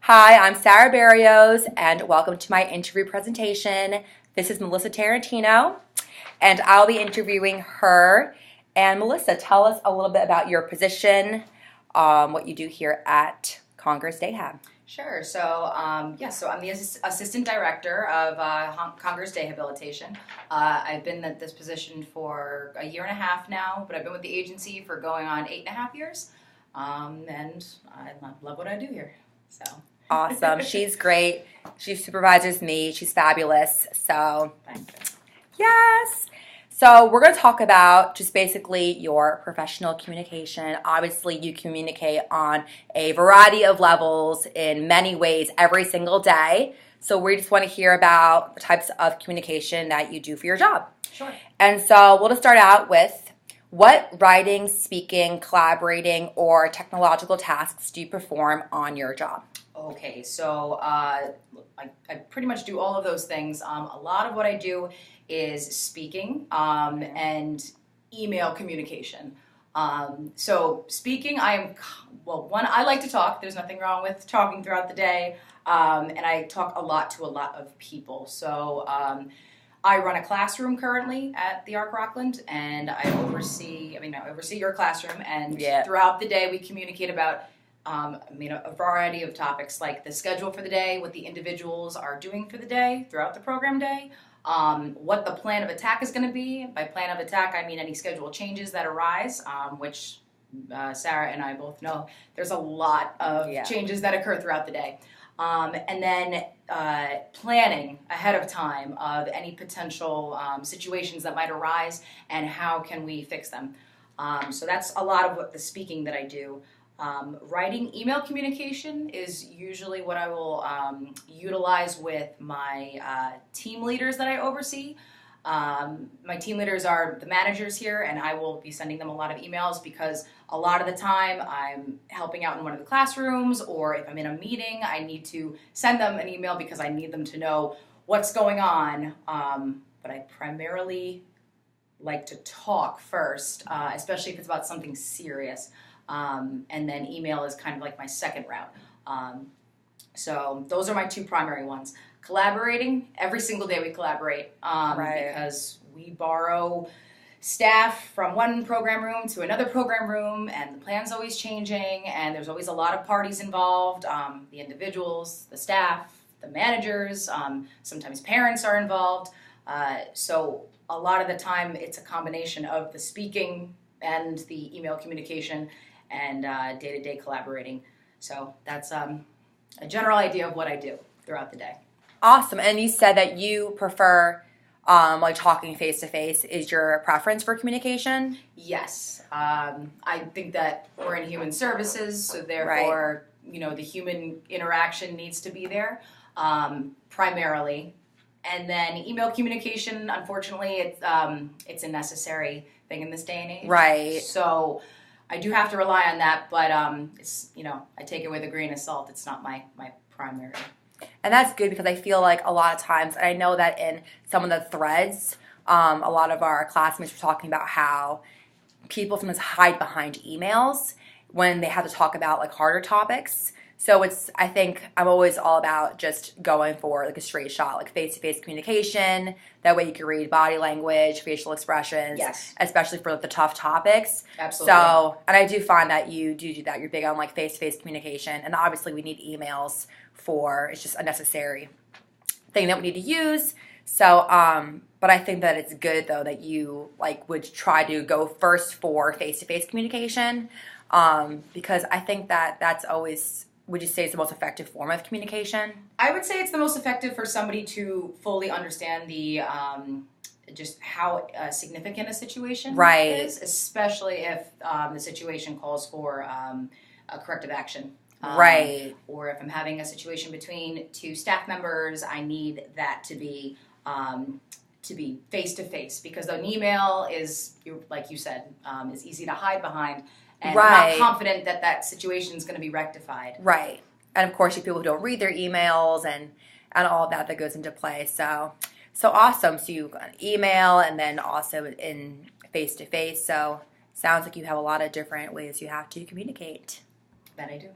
Hi, I'm Sarah Berrios, and welcome to my interview presentation. This is Melissa Tarantino, and I'll be interviewing her. And Melissa, tell us a little bit about your position, what you do here at Congress Day Hab. Sure. So I'm the assistant director of Congress Day Habilitation. I've been at this position for a year and a half now, but I've been with the agency for going on 8.5 years, and I love what I do here. So Awesome. She's great. She supervises me. She's fabulous. So, thank you. yes. So we're going to talk about just basically your professional communication. Obviously, you communicate on a variety of levels in many ways every single day. So we just want to hear about the types of communication that you do for your job. Sure. And so we'll just start out with what writing, speaking, collaborating, or technological tasks do you perform on your job? Okay, so I pretty much do all of those things. A lot of what I do is speaking and email communication. So speaking, I like to talk. There's nothing wrong with talking throughout the day, and I talk a lot to a lot of people. So I run a classroom currently at the Arc Rockland, and I oversee your classroom, and throughout the day we communicate about a variety of topics like the schedule for the day, what the individuals are doing for the day throughout the program day, what the plan of attack is going to be. By plan of attack, I mean any schedule changes that arise, which Sarah and I both know there's a lot of changes that occur throughout the day. And then planning ahead of time of any potential situations that might arise and how can we fix them. So that's a lot of what the speaking that I do. Writing email communication is usually what I will utilize with my team leaders that I oversee. My team leaders are the managers here, and I will be sending them a lot of emails because a lot of the time I'm helping out in one of the classrooms, or if I'm in a meeting, I need to send them an email because I need them to know what's going on. But I primarily like to talk first, especially if it's about something serious. And then email is kind of like my second route. So those are my two primary ones. Collaborating, every single day we collaborate because we borrow staff from one program room to another program room, and the plan's always changing, and there's always a lot of parties involved, the individuals, the staff, the managers, sometimes parents are involved. So a lot of the time it's a combination of the speaking and the email communication and day-to-day collaborating. So that's a general idea of what I do throughout the day. Awesome. And you said that you prefer like talking face-to-face. Is your preference for communication? Yes. I think that we're in human services, so therefore, the human interaction needs to be there primarily. And then email communication, unfortunately, it's a necessary thing in this day and age. Right. So I do have to rely on that, but it's I take it with a grain of salt. It's not my primary. And that's good because I feel like a lot of times, and I know that in some of the threads, a lot of our classmates were talking about how people sometimes hide behind emails when they have to talk about like harder topics. So I think I'm always all about just going for like a straight shot, like face-to-face communication. That way you can read body language, facial expressions, especially for like, the tough topics. Absolutely. So, and I do find that you do that. You're big on like face-to-face communication, and obviously we need emails it's just a necessary thing that we need to use. So, but I think that it's good though that you like would try to go first for face-to-face communication, because I think that that's always. Would you say it's the most effective form of communication? I would say it's the most effective for somebody to fully understand the just how significant a situation is, especially if the situation calls for a corrective action. Or if I'm having a situation between two staff members, I need that to be face to face, because an email is, like you said, is easy to hide behind. And I'm not confident that that situation is going to be rectified. Right. And of course, you people who don't read their emails and all of that goes into play. So awesome. So you got email and then also in face-to-face. So sounds like you have a lot of different ways you have to communicate. That I do.